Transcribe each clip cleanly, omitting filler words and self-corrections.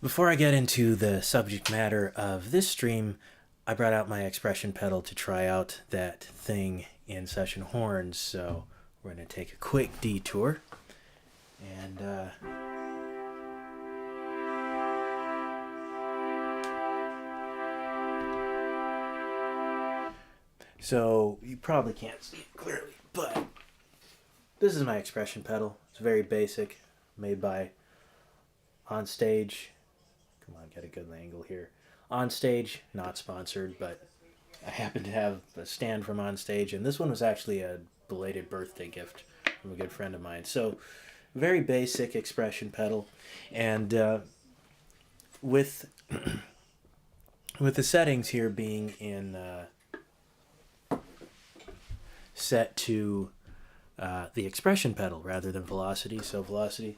Before I get into the subject matter of this stream, I brought out my expression pedal to try out that thing in session horns, so we're going to take a quick detour. And so you probably can't see it clearly, but this is my expression pedal. It's very basic, made by On Stage. Come on, get a good angle here. On Stage, not sponsored, but I happen to have a stand from On Stage, and this one was actually a belated birthday gift from a good friend of mine. So, very basic expression pedal, and with with the settings here being in set to the expression pedal rather than velocity. So velocity.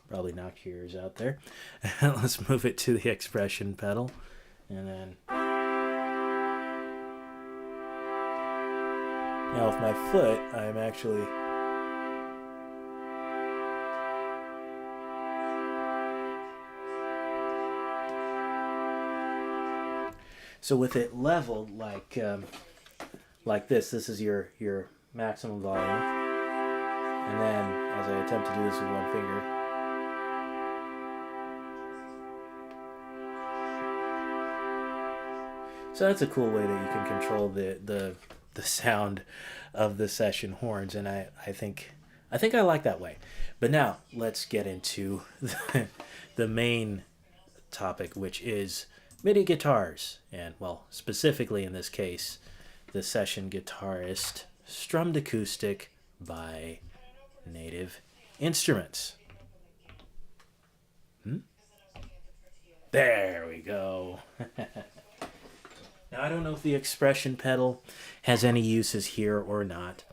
Probably knocked your ears out there. Let's move it to the expression pedal. And then... Now with my foot, I'm actually... So with it leveled like this is your maximum volume. And then, as I attempt to do this with one finger... So that's a cool way that you can control the sound of the session horns, and I think I like that way. But now let's get into the main topic, which is MIDI guitars, and well, specifically in this case, the session Guitarist Strummed Acoustic by Native Instruments. There we go. Now, I don't know if the expression pedal has any uses here or not,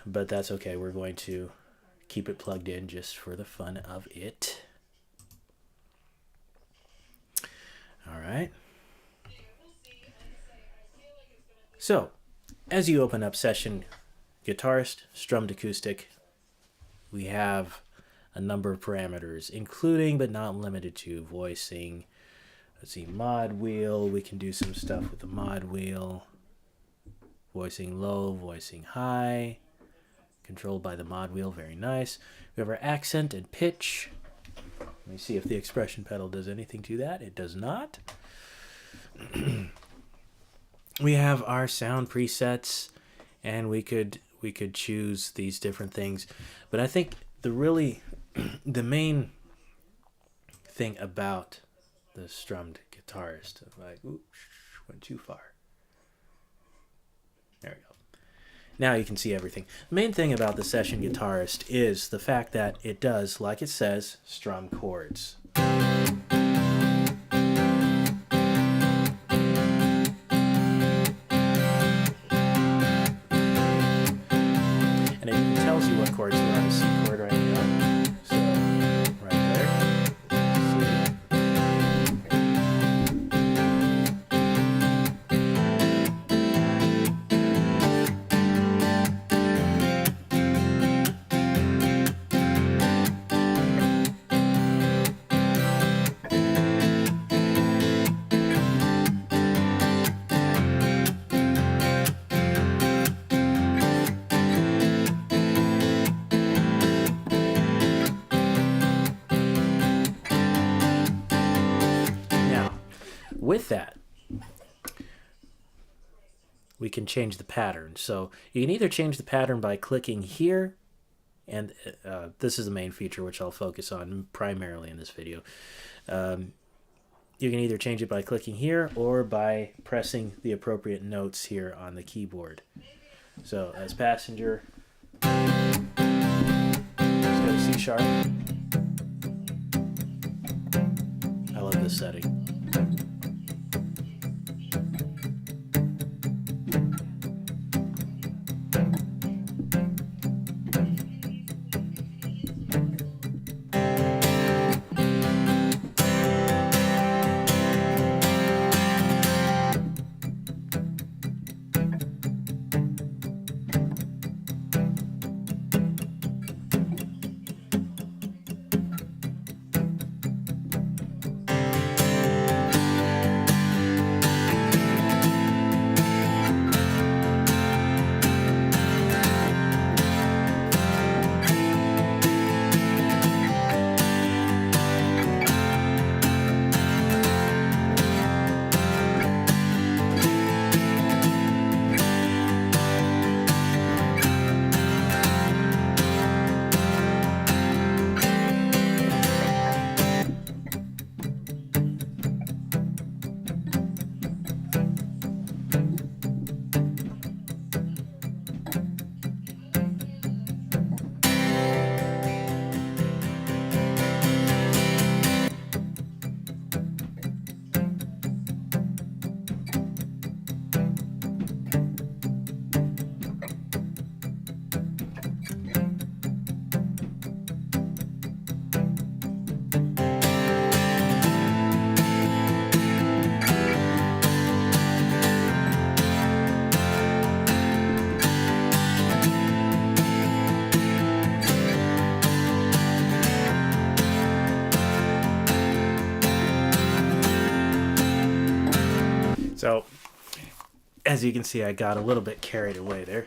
but that's okay. We're going to keep it plugged in just for the fun of it. All right. So, as you open up session Guitarist Strummed Acoustic, we have a number of parameters, including but not limited to voicing. Let's see, mod wheel. We can do some stuff with the mod wheel. Voicing low, voicing high. Controlled by the mod wheel, very nice. We have our accent and pitch. Let me see if the expression pedal does anything to that. It does not. We have our sound presets, and we could choose these different things. But I think the main thing about the strummed guitarist, like, ooh, went too far. There we go. Now you can see everything. The main thing about the session guitarist is the fact that it does, like it says, strum chords. And it even tells you what chords. We're on a C chord right now. So, right there. With that, we can change the pattern. So you can either change the pattern by clicking here, and this is the main feature which I'll focus on primarily in this video. You can either change it by clicking here or by pressing the appropriate notes here on the keyboard. So as passenger, let's go to C sharp. I love this setting. as you can see, I got a little bit carried away there.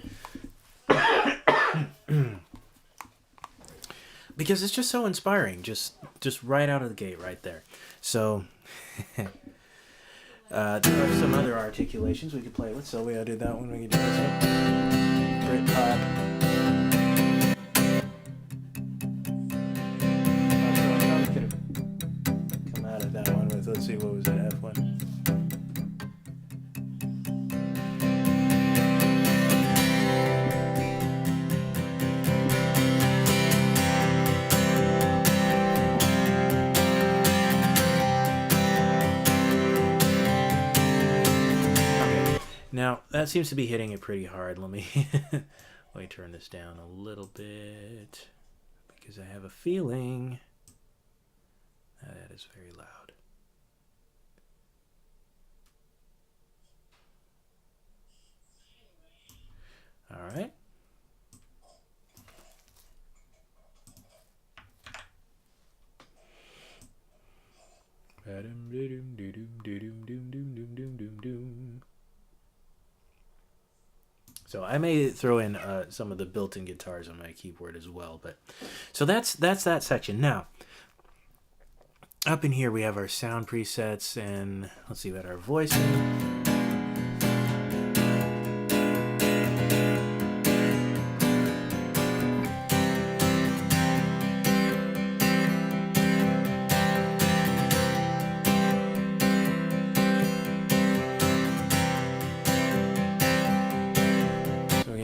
Because it's just so inspiring, just right out of the gate right there. So there are some other articulations we could play with. So we did that one. We could do this one. Britpop. Come out of that one with, let's see, what was that, F1? Now, that seems to be hitting it pretty hard. Let me turn this down a little bit, because I have a feeling that is very loud. All right. So I may throw in some of the built-in guitars on my keyboard as well, but so that's that section. Now, up in here we have our sound presets, and let's see about our voicing.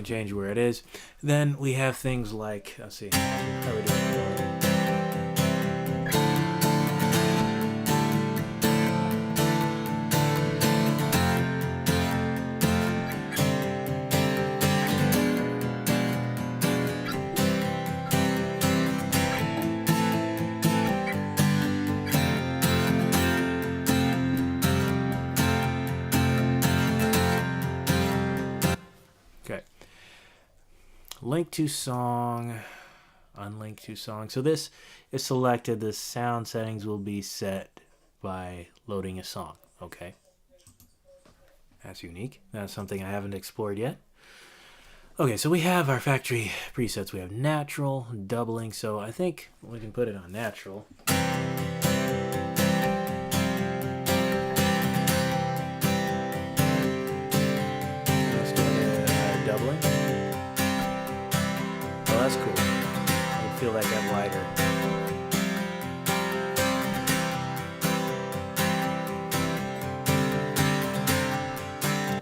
Change where it is. Then we have things like, let's see, how are we doing? Link to song, unlink to song. So this is selected. The sound settings will be set by loading a song. Okay. That's unique. That's something I haven't explored yet. Okay, so we have our factory presets. We have natural, doubling. So I think we can put it on natural. Let's go to doubling. That's cool. I feel like that wider.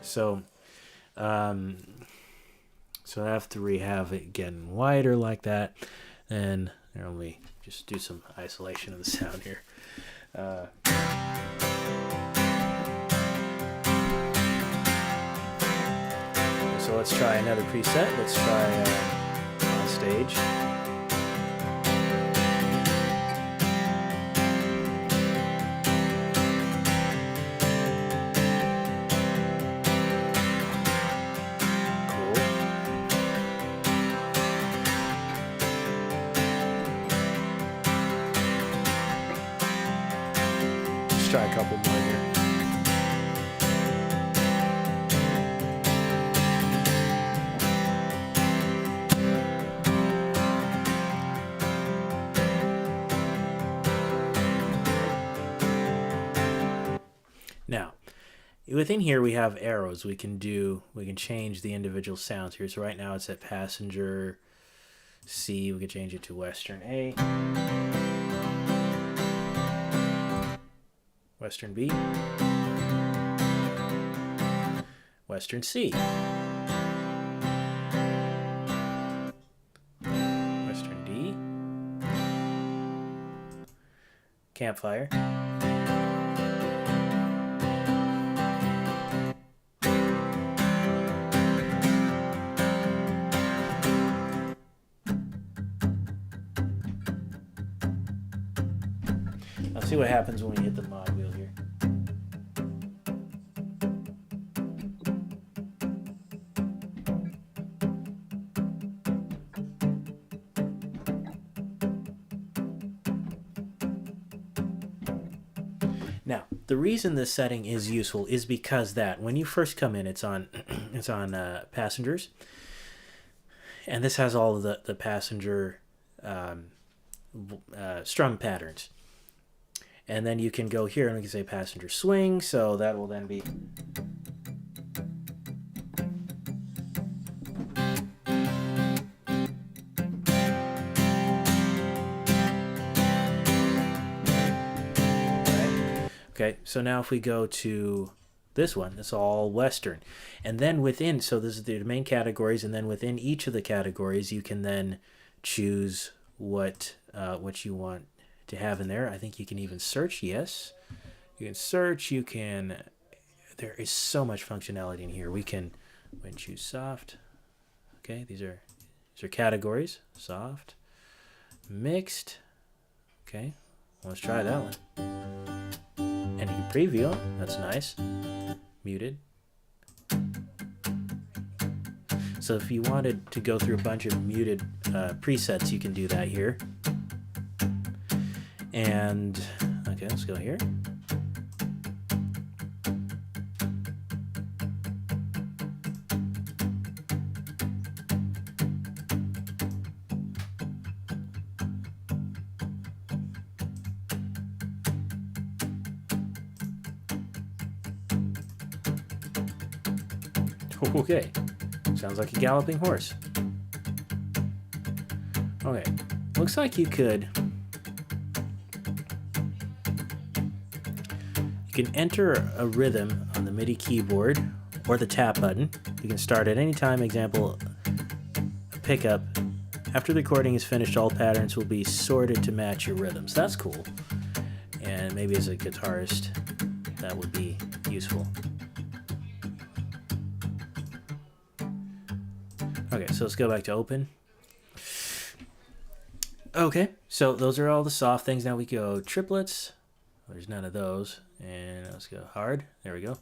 So after we have it getting wider like that, then let me just do some isolation of the sound here. So let's try another preset. Let's try stage. Cool. Let's try a couple more here. Now, within here we have arrows. We can change the individual sounds here. So right now it's at passenger C. We can change it to Western A, Western B, Western C, Western D, Campfire, see what happens when we hit the mod wheel here. Now, the reason this setting is useful is because that when you first come in, it's on it's on passengers, and this has all of the passenger strum patterns. And then you can go here and we can say passenger swing, so that will then be okay. So now if we go to this one, it's all Western, and then within, so this is the main categories, and then within each of the categories you can then choose what you want to have in there. I think you can even search. Yes, you can search. You can. There is so much functionality in here. We can choose soft. Okay, these are categories. Soft, mixed. Okay, let's try that one. And you can preview them. That's nice. Muted. So if you wanted to go through a bunch of muted presets, you can do that here. And okay, let's go here. Okay, sounds like a galloping horse. Okay, looks like you can enter a rhythm on the MIDI keyboard or the tap button. You can start at any time. Example, a pickup. After the recording is finished, all patterns will be sorted to match your rhythms. That's cool. And maybe as a guitarist, that would be useful. Okay, so let's go back to open. Okay, so those are all the soft things. Now we go triplets. There's none of those. And let's go hard. There we go.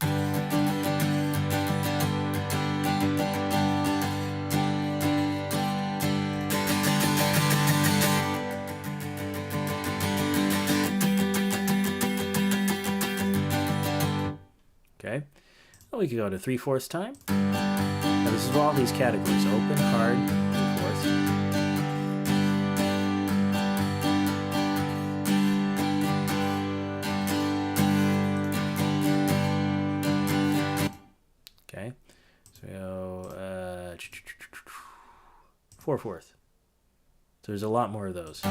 Okay. Well, we could go to 3/4 time. Now this is all these categories. Open, hard, 3/4. Okay, so we go 4/4. So there's a lot more of those.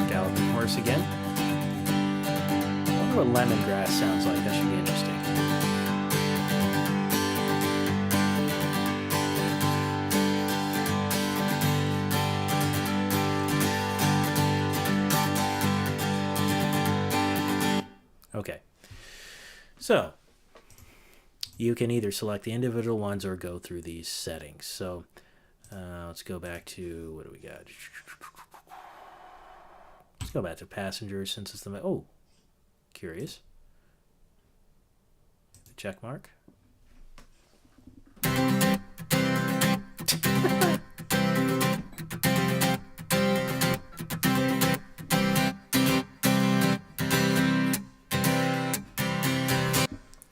Galloping horse again. I wonder what lemongrass sounds like. That should be interesting. Okay, so you can either select the individual ones or go through these settings. So let's go back to, what do we got? Let's go back to passengers since it's the, oh, curious. The check mark.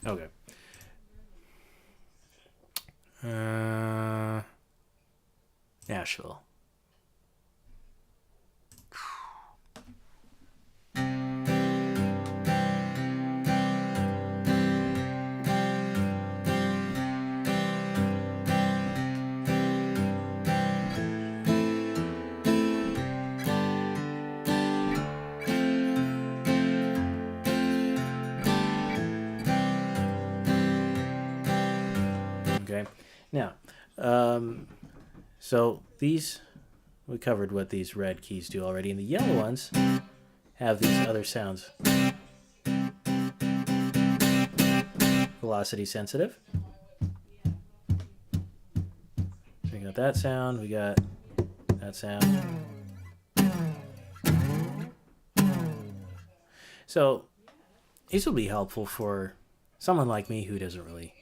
Okay. Nashville. Okay. Now, so these, we covered what these red keys do already, and the yellow ones have these other sounds. Velocity sensitive. So we got that sound, we got that sound. So these will be helpful for someone like me who doesn't really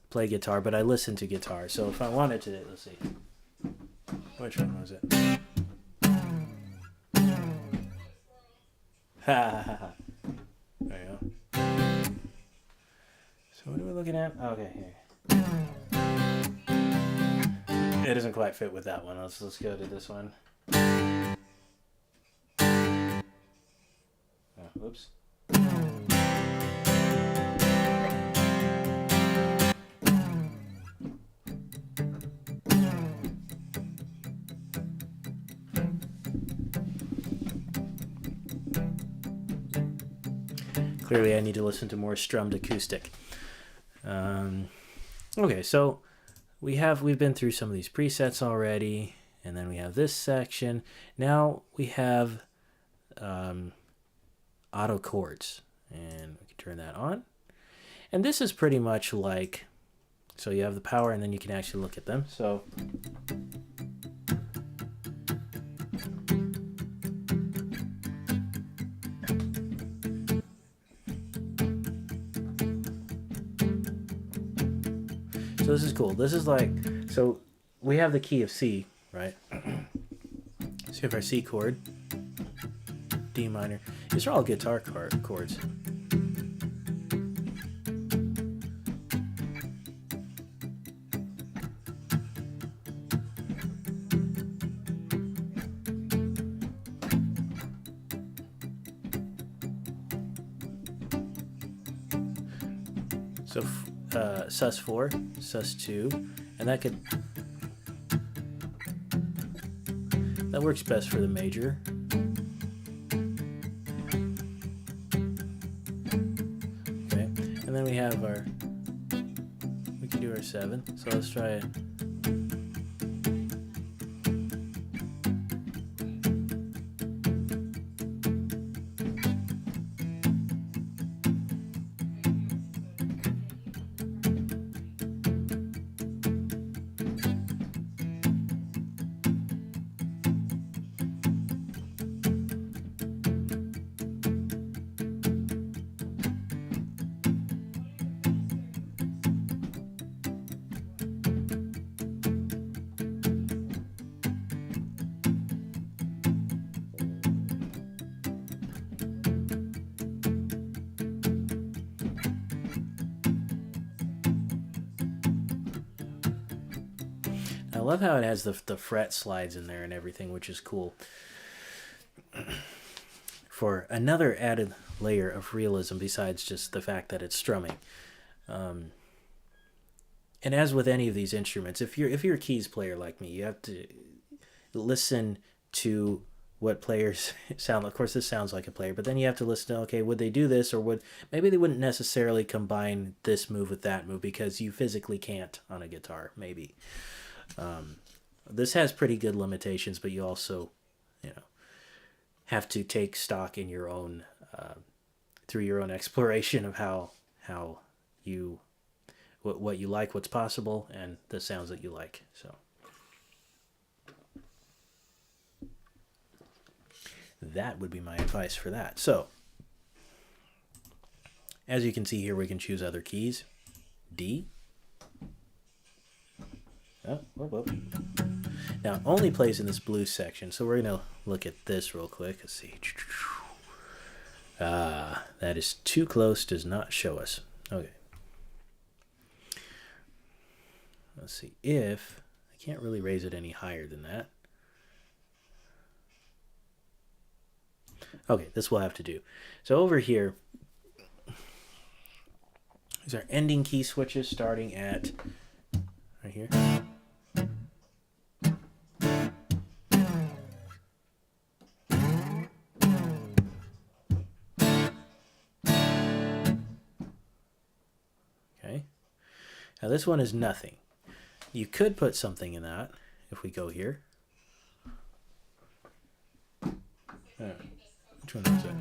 play guitar, but I listen to guitar. So if I wanted to, let's see, which one was it? Ha ha ha. There you go. So what are we looking at? Okay, here. It doesn't quite fit with that one. Let's go to this one. Oh, whoops. Clearly I need to listen to more Strummed Acoustic. Okay, so we've been through some of these presets already, and then we have this section. Now we have auto chords, and we can turn that on. And this is pretty much like, so you have the power and then you can actually look at them. So this is cool. This is like, so we have the key of C, right? So you have our C chord, D minor. These are all guitar chords. So sus4, sus2, and that works best for the major. Okay, and then we have we can do our 7, so let's try it. I love how it has the fret slides in there and everything, which is cool. For another added layer of realism besides just the fact that it's strumming. And as with any of these instruments, if you're a keys player like me, you have to listen to what players sound like. Of course, this sounds like a player, but then you have to listen to, okay, would they do this, or maybe they wouldn't necessarily combine this move with that move because you physically can't on a guitar, maybe. This has pretty good limitations, but you also, have to take stock in your own, through your own exploration of how you, what you like, what's possible, and the sounds that you like. So that would be my advice for that. So as you can see here, we can choose other keys. D. Oh, whoop, whoop. Now, it only plays in this blues section, so we're going to look at this real quick. Let's see. That is too close, does not show us. Okay. Let's see if I can't really raise it any higher than that. Okay, this will have to do. So over here, these are ending key switches starting at right here. Okay. Now this one is nothing. You could put something in that if we go here. Which one was it?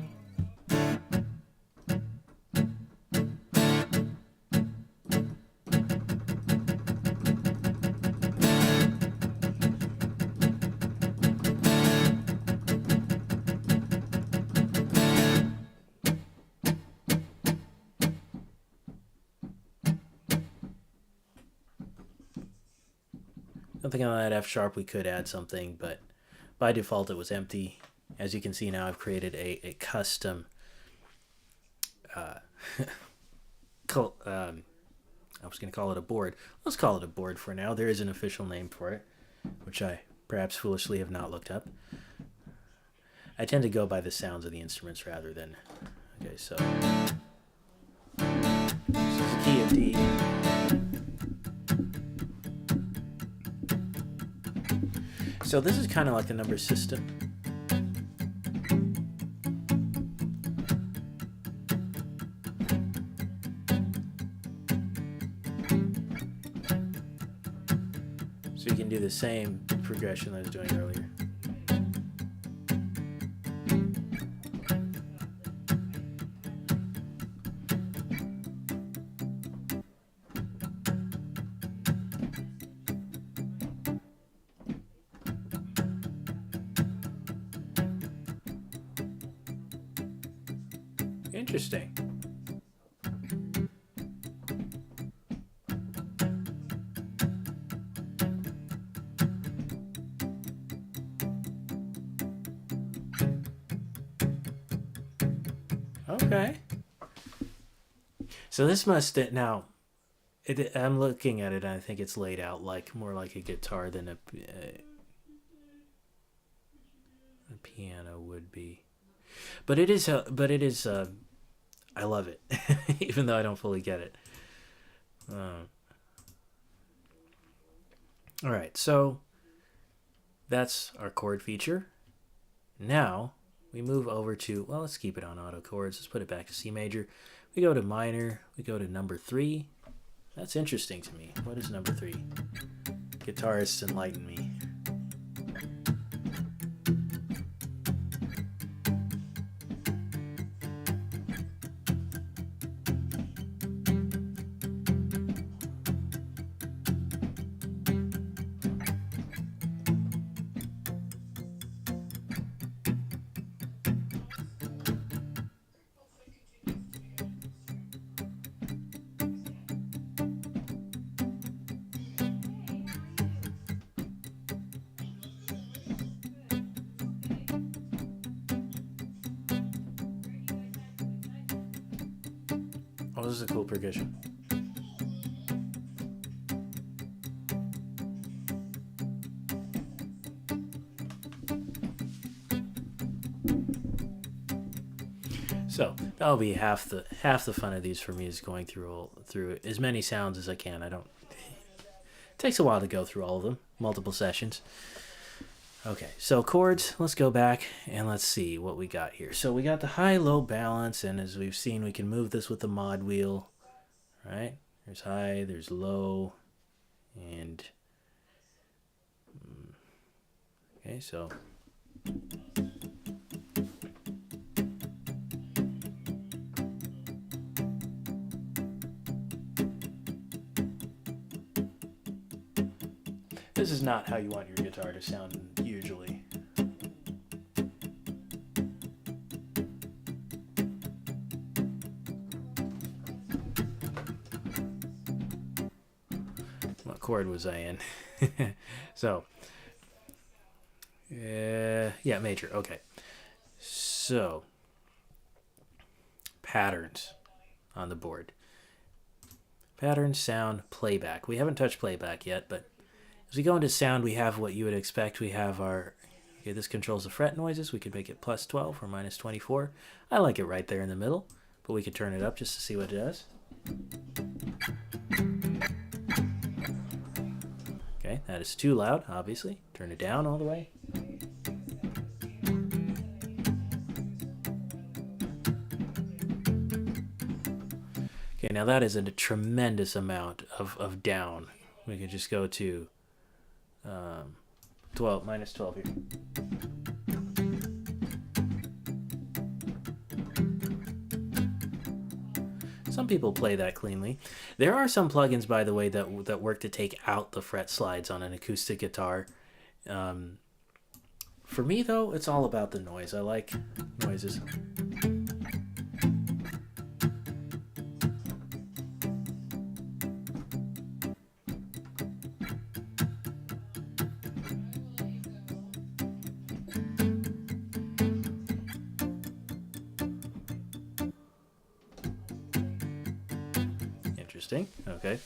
something on that F sharp, we could add something, but by default it was empty. As you can see now, I've created a custom I was going to call it a board. Let's call it a board for now. There is an official name for it, which I perhaps foolishly have not looked up. I tend to go by the sounds of the instruments rather than... Okay, so... This is the key of D. So this is kind of like the number system. So you can do the same progression I was doing earlier. Interesting. Okay. So this must now. I'm looking at it, and I think it's laid out like more like a guitar than a piano would be. But it is. I love it, even though I don't fully get it. All right, so that's our chord feature. Now we move over to, well, let's keep it on auto chords. Let's put it back to C major. We go to minor. We go to number 3. That's interesting to me. What is number 3? Guitarists, enlighten me. Oh, this is a cool progression. So that'll be half the fun of these for me, is going through as many sounds as I can. It takes a while to go through all of them, multiple sessions. Okay, so chords, let's go back and let's see what we got here. So we got the high-low balance, and as we've seen, we can move this with the mod wheel, right? There's high, there's low, and... Okay, so... This is not how you want your guitar to sound usually. What chord was I in? So, yeah, major. Okay. So, patterns on the board. Pattern, sound, playback. We haven't touched playback yet, but as we go into sound, we have what you would expect. We have our, okay, this controls the fret noises. We could make it plus 12 or minus 24. I like it right there in the middle, but we could turn it up just to see what it does. Okay, that is too loud, obviously. Turn it down all the way. Okay, now that is a tremendous amount of down. We could just go to 12, minus 12 here. Some people play that cleanly. There are some plugins, by the way, that work to take out the fret slides on an acoustic guitar. For me, though, it's all about the noise. I like noises. Interesting. Okay.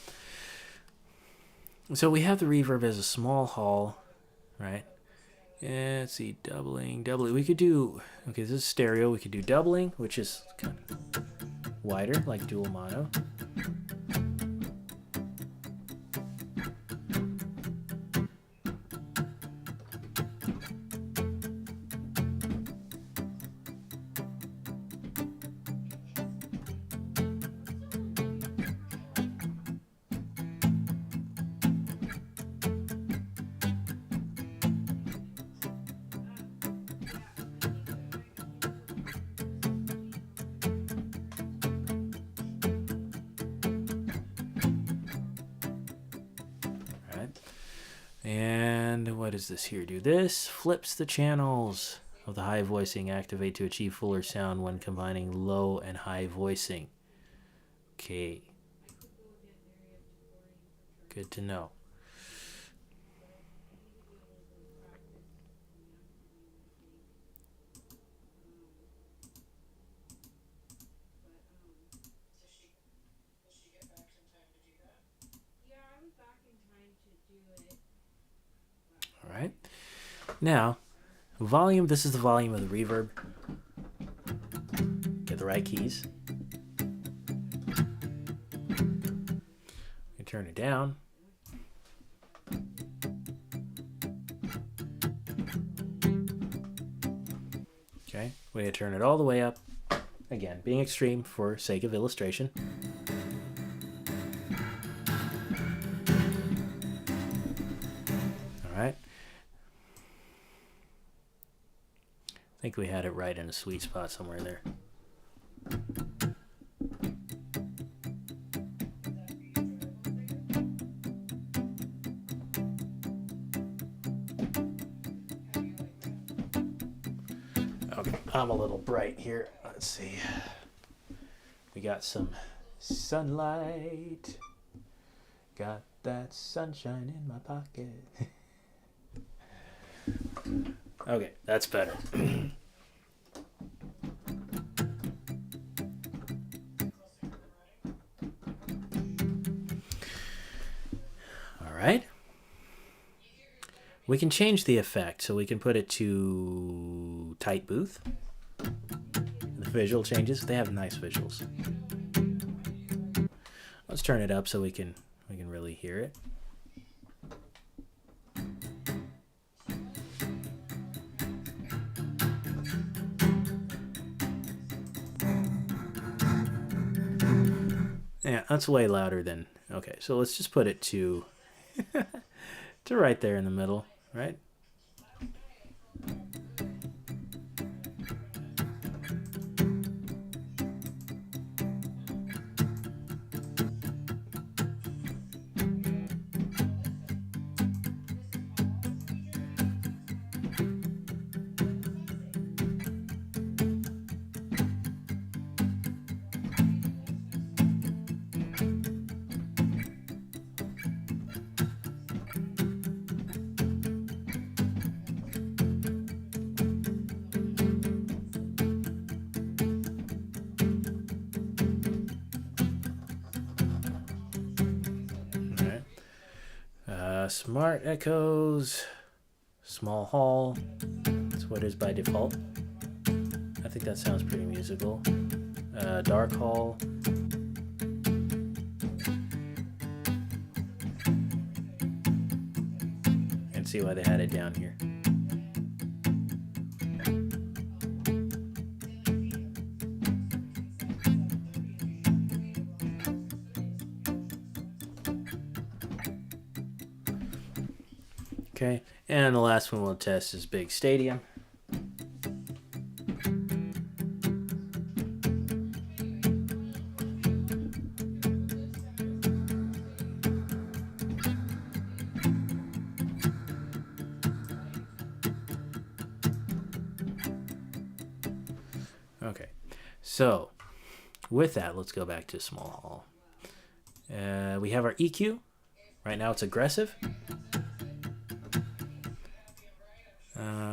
So we have the reverb as a small hall, right? Yeah, let's see, doubling. We could do, okay, this is stereo. We could do doubling, which is kind of wider, like dual mono. And what does this here do? This flips the channels of the high voicing activate to achieve fuller sound when combining low and high voicing. Okay. Good to know. All right. Now, volume, this is the volume of the reverb. Get the right keys. You turn it down. Okay, we need to turn it all the way up. Again, being extreme for sake of illustration. All right. I think we had it right in a sweet spot somewhere there. Okay, I'm a little bright here. Let's see. We got some sunlight. Got that sunshine in my pocket. Okay, that's better. All right. We can change the effect, so we can put it to tight booth. The visual changes. They have nice visuals. Let's turn it up so we can really hear it. Yeah, that's way louder than... Okay, so let's just put it to... to right there in the middle, right? Smart echoes, small hall. That's what it is by default. I think that sounds pretty musical. Dark hall. And see why they had it down here. Okay, and the last one we'll test is Big Stadium. Okay, so with that, let's go back to small hall. We have our EQ. Right now it's aggressive.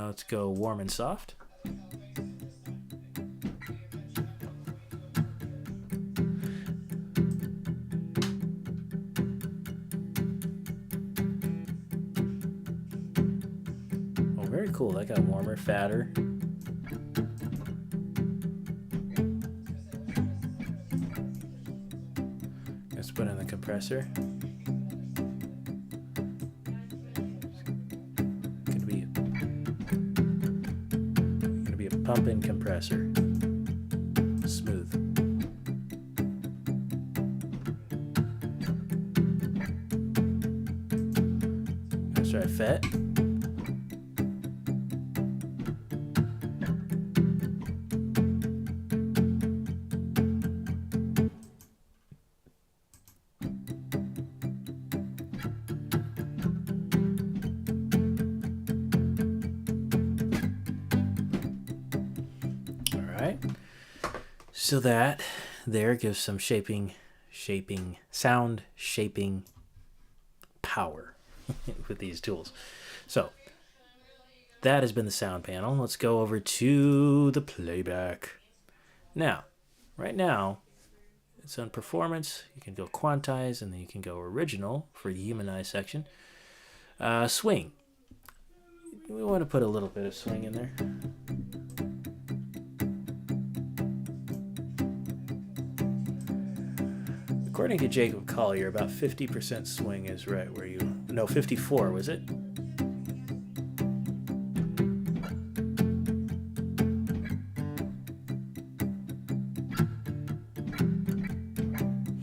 Let's go warm and soft. very cool. That got warmer, fatter. Let's put in the compressor. Gonna be a pump-in compressor. Smooth. Let's try FET. So that there gives some sound shaping power with these tools. So that has been the sound panel. Let's go over to the playback. Now, right now, it's on performance. You can go quantize, and then you can go original for the humanized section. Swing. We want to put a little bit of swing in there. According to Jacob Collier, about 50% swing is right where you... No, 54, was it?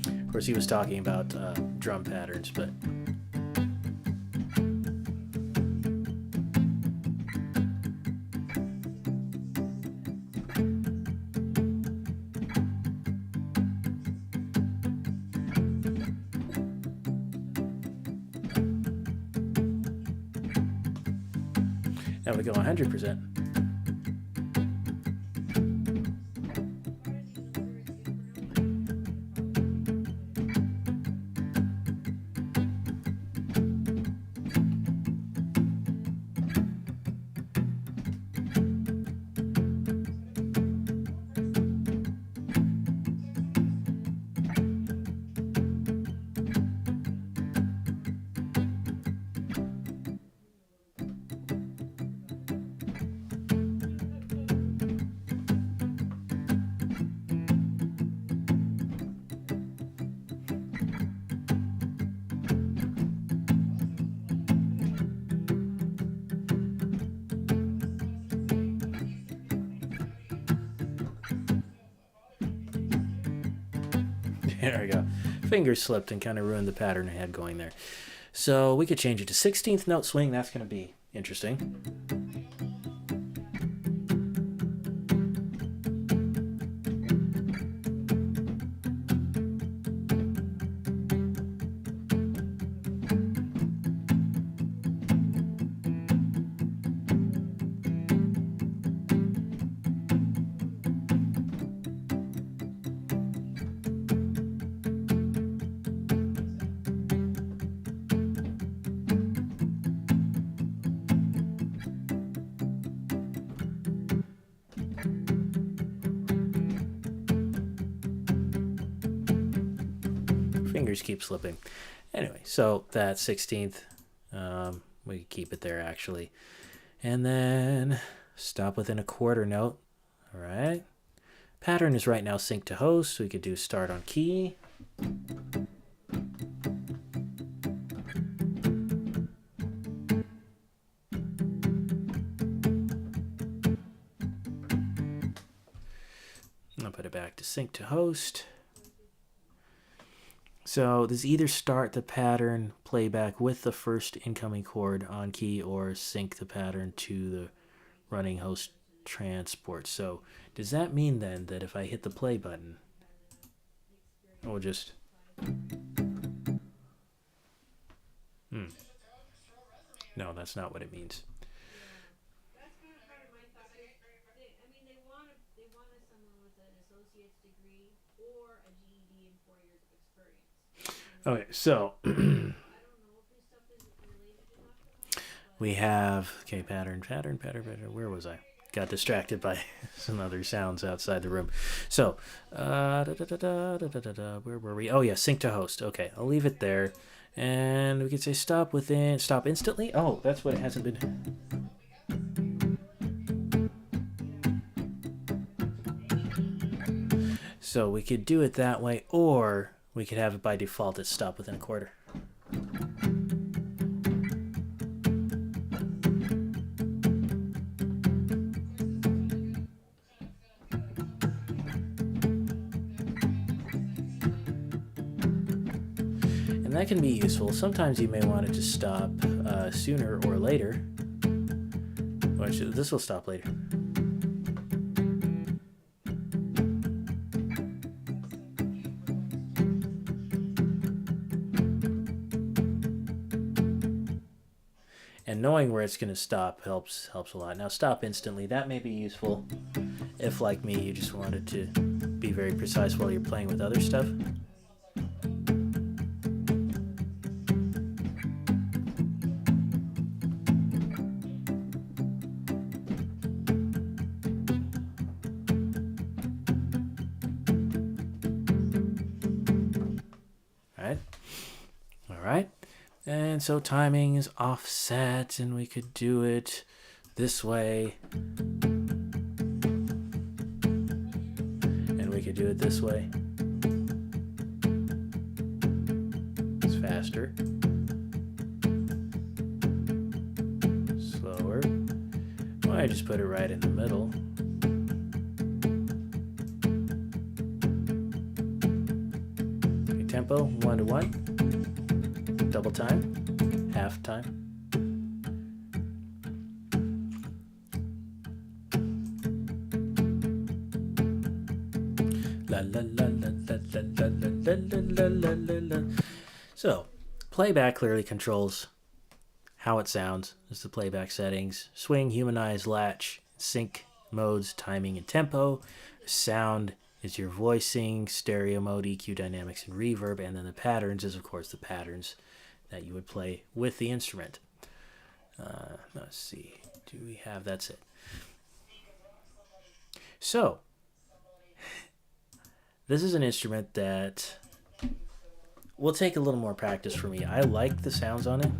Of course, he was talking about drum patterns, but... Now we go 100%. There we go. Fingers slipped and kind of ruined the pattern I had going there. So we could change it to 16th note swing. That's going to be interesting. Fingers keep slipping. Anyway, so that 16th, we could keep it there actually. And then stop within a quarter note. All right. Pattern is right now sync to host. We could do start on key. I'll put it back to sync to host. So this either start the pattern playback with the first incoming chord on key or sync the pattern to the running host transport. So does that mean then that if I hit the play button, we'll just... No, that's not what it means. Okay, so we have, okay, pattern. Where was I? Got distracted by some other sounds outside the room. So, where were we? Oh yeah, sync to host. Okay, I'll leave it there. And we could say stop instantly. Oh, that's what it hasn't been. So we could do it that way, or we could have it by default at stop within a quarter. And that can be useful. Sometimes you may want it to stop sooner or later. This will stop later. And knowing where it's going to stop helps a lot. Now stop instantly. That may be useful if, like me, you just wanted to be very precise while you're playing with other stuff. All right. And so timing is offset, and we could do it this way. And we could do it this way. It's faster. Slower. Well, I just put it right in the middle. Okay, tempo 1-to-1. Double time, half time. La la la la la la la la la la la. So, playback clearly controls how it sounds. This is the playback settings: swing, humanize, latch, sync modes, timing, and tempo. Sound is your voicing, stereo mode, EQ, dynamics, and reverb, and then the patterns is, of course, the patterns that you would play with the instrument. Let's see. Do we have... That's it. So, this is an instrument that will take a little more practice for me. I like the sounds on it.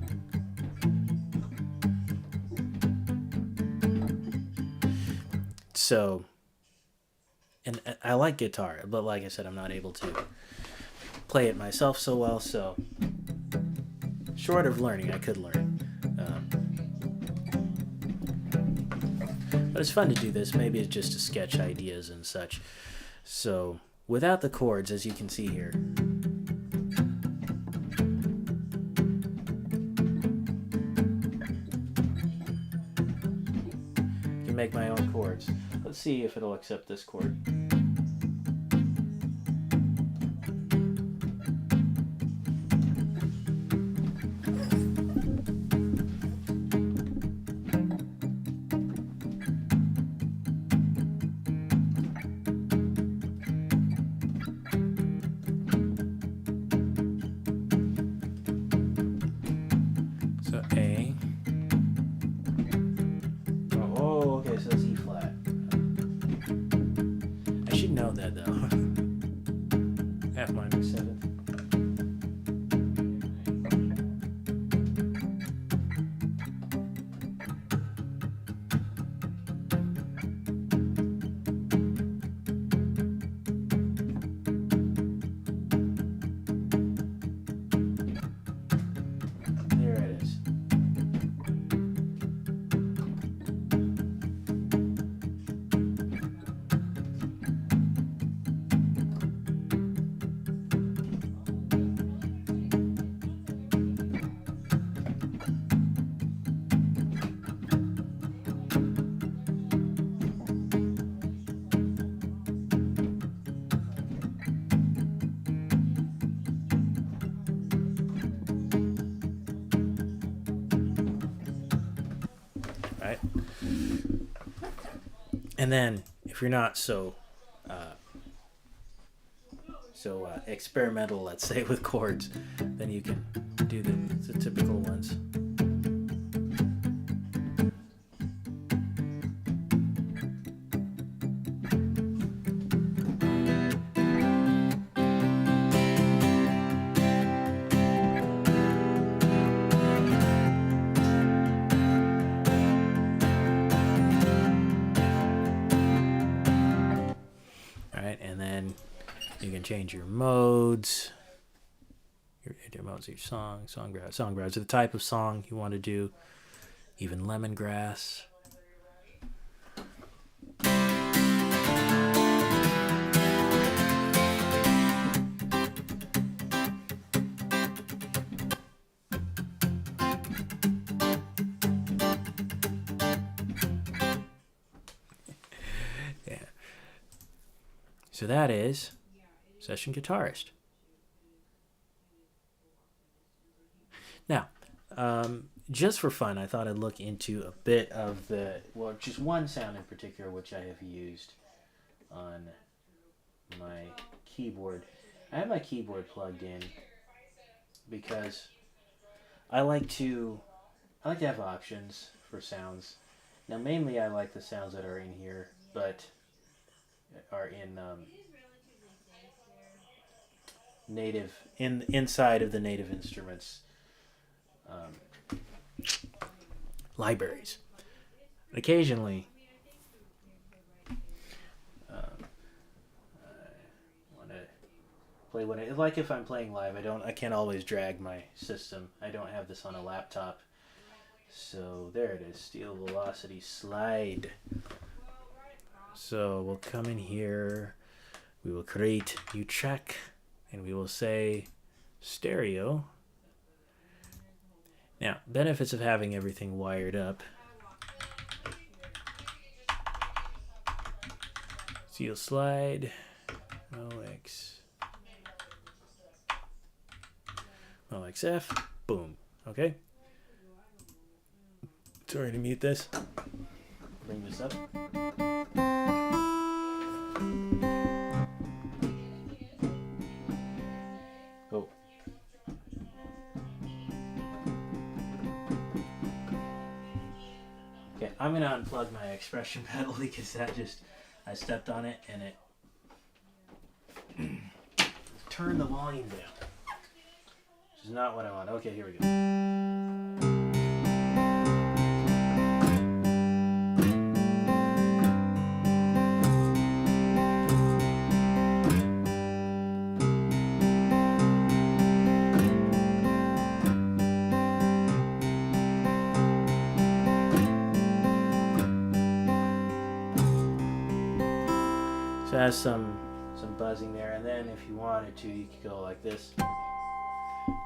So, and I like guitar, but like I said, I'm not able to play it myself so well, so short of learning, I could learn. But it's fun to do this. Maybe it's just to sketch ideas and such. So, without the chords, as you can see here, I can make my own chords. Let's see if it'll accept this chord. So A. Oh, okay, so it's E flat. I should know that though. F minor 7th. There it is. Right? And then, if you're not so experimental, let's say, with chords, then you can do the typical ones. All right, and then change your modes. Your modes, your song browser, the type of song you want to do, even lemongrass. Yeah. So that is Session Guitarist. Now, just for fun, I thought I'd look into a bit of just one sound in particular, which I have used on my keyboard. I have my keyboard plugged in because I like to have options for sounds. Now, mainly I like the sounds that are in here, but are in inside of the native instruments libraries. Occasionally, I want to play like if I'm playing live. I can't always drag my system. I don't have this on a laptop. So there it is, Steel Velocity Slide. So we'll come in here, we will create new track, and we will say stereo. Now, benefits of having everything wired up. Steel Slide, OXF, boom, okay? Sorry to mute this. Bring this up. Oh. Okay, I'm gonna unplug my expression pedal because I stepped on it and it turned the volume down. Which is not what I want. Okay, here we go. So it has some buzzing there, and then if you wanted to, you could go like this.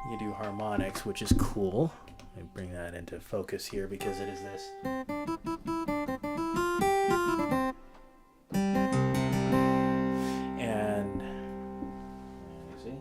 You do harmonics, which is cool. Let me bring that into focus here because it is this. And you see?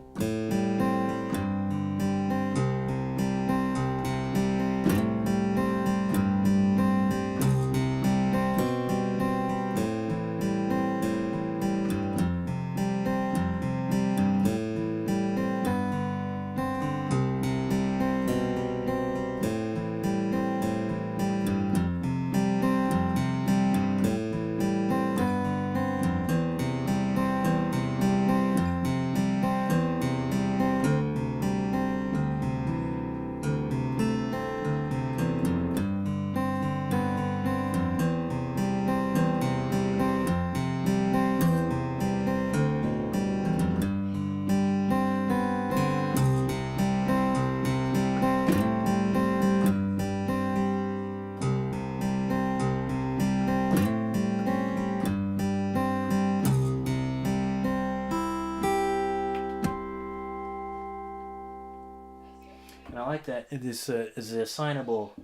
And I like that this is the assignable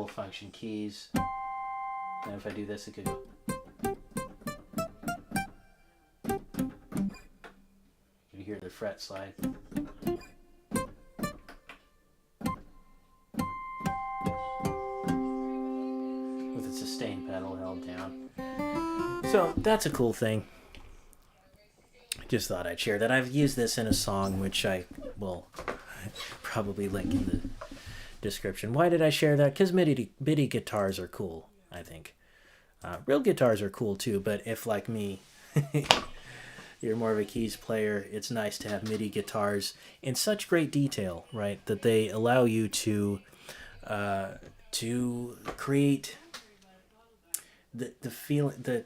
function keys. And if I do this, it could go. You hear the fret slide. With the sustain pedal held down. So that's a cool thing. Just thought I'd share that. I've used this in a song which I will probably link in the description. Why did I share that? Because MIDI guitars are cool, I think. Real guitars are cool too, but if, like me, you're more of a keys player, it's nice to have MIDI guitars in such great detail, right? That they allow you to create the feeling that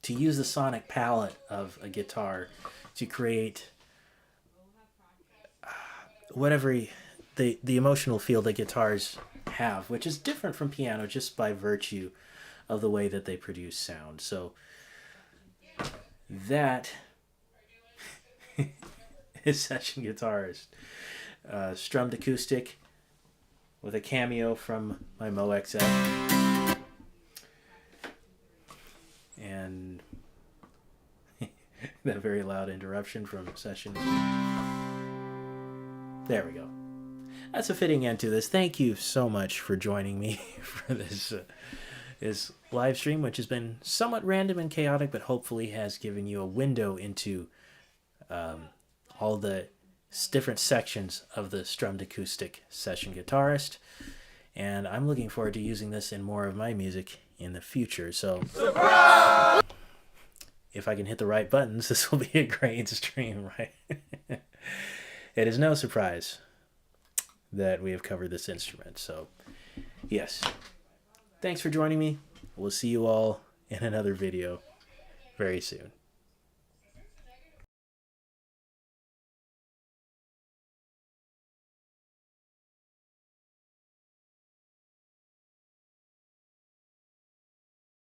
to use the sonic palette of a guitar to create whatever the emotional feel that guitars have, which is different from piano just by virtue of the way that they produce sound. So that is Session Guitarist Strummed Acoustic with a cameo from my Mo XL. And that very loud interruption from Session. There we go. That's a fitting end to this. Thank you so much for joining me for this live stream, which has been somewhat random and chaotic, but hopefully has given you a window into all the different sections of the Strummed Acoustic Session Guitarist. And I'm looking forward to using this in more of my music in the future. So, surprise! If I can hit the right buttons, this will be a great stream, right? It is no surprise that we have covered this instrument. So, yes. Thanks for joining me. We'll see you all in another video very soon.